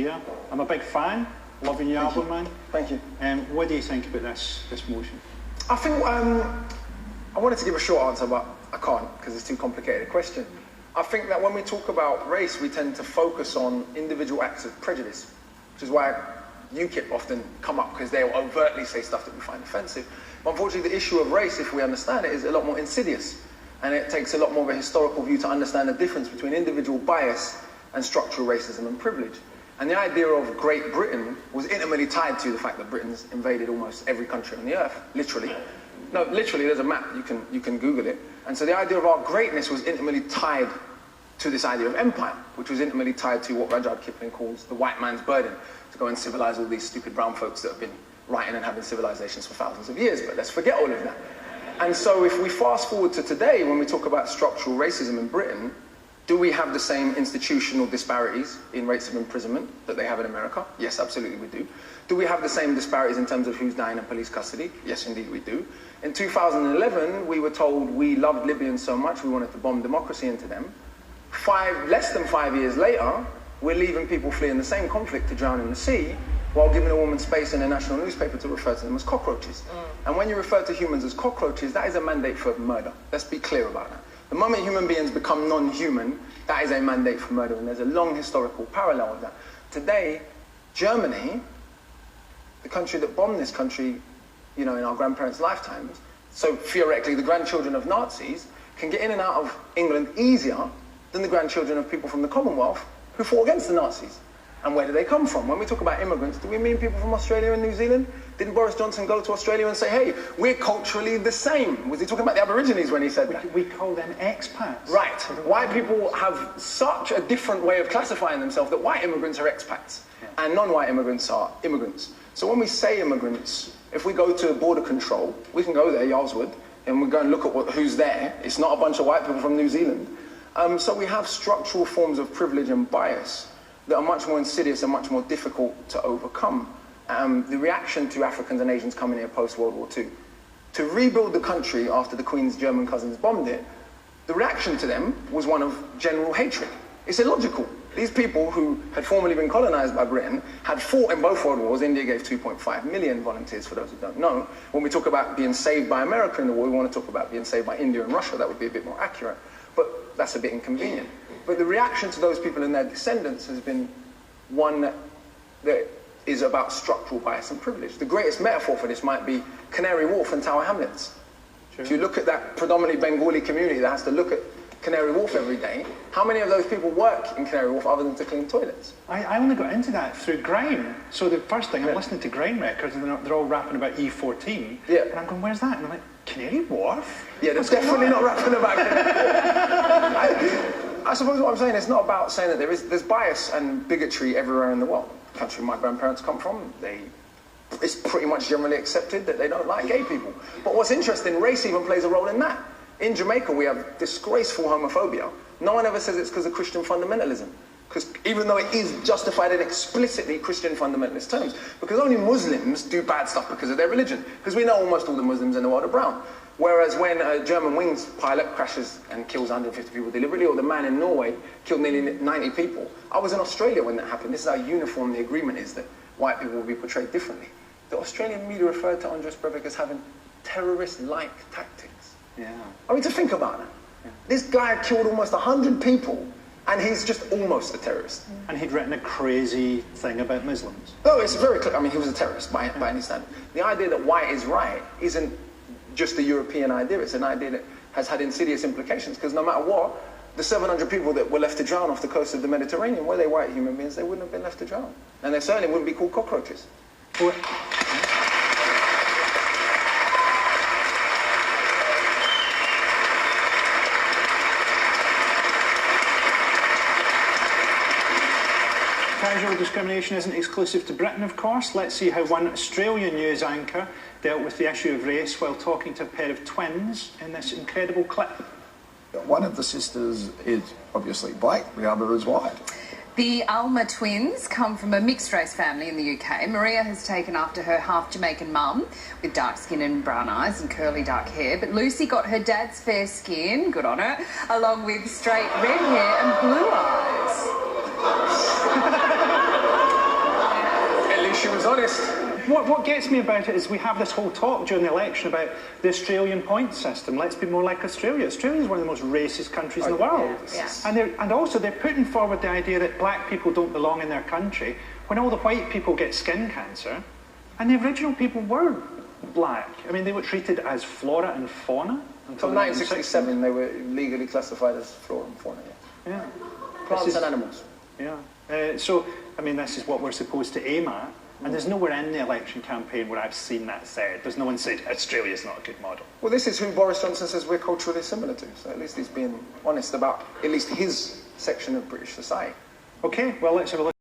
here. I'm a big fan, loving your album, man. Thank you. What do you think about this motion? I think I wanted to give a short answer, but I can't because it's too complicated a question. I think that when we talk about race, we tend to focus on individual acts of prejudice, which is why UKIP often come up, because they'll overtly say stuff that we find offensive. But unfortunately, the issue of race, if we understand it, is a lot more insidious. And it takes a lot more of a historical view to understand the difference between individual bias and structural racism and privilege. And the idea of Great Britain was intimately tied to the fact that Britain's invaded almost every country on the earth, literally. No, literally, there's a map, you can Google it. And so the idea of our greatness was intimately tied to this idea of empire, which was intimately tied to what Rudyard Kipling calls the white man's burden, to go and civilize all these stupid brown folks that have been writing and having civilizations for thousands of years. But let's forget all of that. And so if we fast forward to today, when we talk about structural racism in Britain, do we have the same institutional disparities in rates of imprisonment that they have in America? Yes, absolutely we do. Do we have the same disparities in terms of who's dying in police custody? Yes, indeed we do. In 2011, we were told we loved Libyans so much we wanted to bomb democracy into them. Less than 5 years later, we're leaving people fleeing the same conflict to drown in the sea, while giving a woman space in a national newspaper to refer to them as cockroaches. And when you refer to humans as cockroaches, that is a mandate for murder. Let's be clear about that. The moment human beings become non-human, that is a mandate for murder, and there's a long historical parallel of that. Today, Germany, the country that bombed this country, in our grandparents' lifetimes, so theoretically the grandchildren of Nazis can get in and out of England easier than the grandchildren of people from the Commonwealth who fought against the Nazis. And where do they come from? When we talk about immigrants, do we mean people from Australia and New Zealand? Didn't Boris Johnson go to Australia and say, hey, we're culturally the same? Was he talking about the Aborigines when he said that? We call them expats. Right. White people have such a different way of classifying themselves that white immigrants are expats and non-white immigrants are immigrants. So when we say immigrants, if we go to border control, we can go there, Yarlswood, and we go and look at who's there. It's not a bunch of white people from New Zealand. So we have structural forms of privilege and bias that are much more insidious and much more difficult to overcome. The reaction to Africans and Asians coming here post-World War II, to rebuild the country after the Queen's German cousins bombed it, the reaction to them was one of general hatred. It's illogical. These people who had formerly been colonized by Britain had fought in both world wars. India gave 2.5 million volunteers, for those who don't know. When we talk about being saved by America in the war, we want to talk about being saved by India and Russia. That would be a bit more accurate. But that's a bit inconvenient. But the reaction to those people and their descendants has been one that is about structural bias and privilege. The greatest metaphor for this might be Canary Wharf and Tower Hamlets. Sure. If you look at that predominantly Bengali community that has to look at Canary Wharf every day, how many of those people work in Canary Wharf other than to clean toilets? I only got into that through grime. So the first thing, I'm listening to grime records and they're all rapping about E14. Yeah. And I'm going, where's that? And I'm like, Canary Wharf? Yeah, they're definitely not rapping about Canary Wharf. I suppose what I'm saying is not about saying that there's bias and bigotry everywhere in the world. The country my grandparents come from, it's pretty much generally accepted that they don't like gay people. But what's interesting, race even plays a role in that. In Jamaica, we have disgraceful homophobia. No one ever says it's because of Christian fundamentalism. Because even though it is justified in explicitly Christian fundamentalist terms, because only Muslims do bad stuff because of their religion. Because we know almost all the Muslims in the world are brown. Whereas when a German Wings pilot crashes and kills 150 people deliberately, or the man in Norway killed nearly 90 people, I was in Australia when that happened. This is how uniform the agreement is that white people will be portrayed differently. The Australian media referred to Andres Breivik as having terrorist-like tactics. Yeah. I mean, to think about that. Yeah. This guy killed almost 100 people, and he's just almost a terrorist. And he'd written a crazy thing about Muslims. No, it's very clear. I mean, he was a terrorist by any standard. The idea that white is right isn't just a European idea. It's an idea that has had insidious implications, because no matter what, the 700 people that were left to drown off the coast of the Mediterranean, were they white human beings, they wouldn't have been left to drown. And they certainly wouldn't be called cockroaches. Well, casual discrimination isn't exclusive to Britain, of course. Let's see how one Australian news anchor dealt with the issue of race while talking to a pair of twins in this incredible clip. One of the sisters is obviously black, the other is white. The Alma twins come from a mixed-race family in the UK. Maria has taken after her half-Jamaican mum with dark skin and brown eyes and curly dark hair, but Lucy got her dad's fair skin, good on her, along with straight red hair and blue eyes. honest. What gets me about it is we have this whole talk during the election about the Australian point system. Let's be more like Australia. Australia is one of the most racist countries in the world. Yeah. And also they're putting forward the idea that black people don't belong in their country when all the white people get skin cancer. And the original people were black. I mean, they were treated as flora and fauna. Until 1967, they were legally classified as flora and fauna. Yeah. Plants and animals. Yeah. So, I mean, this is what we're supposed to aim at. And there's nowhere in the election campaign where I've seen that said. There's no one said Australia's not a good model. Well, this is who Boris Johnson says we're culturally similar to. So at least he's being honest about at least his section of British society. Okay, well, let's have a look.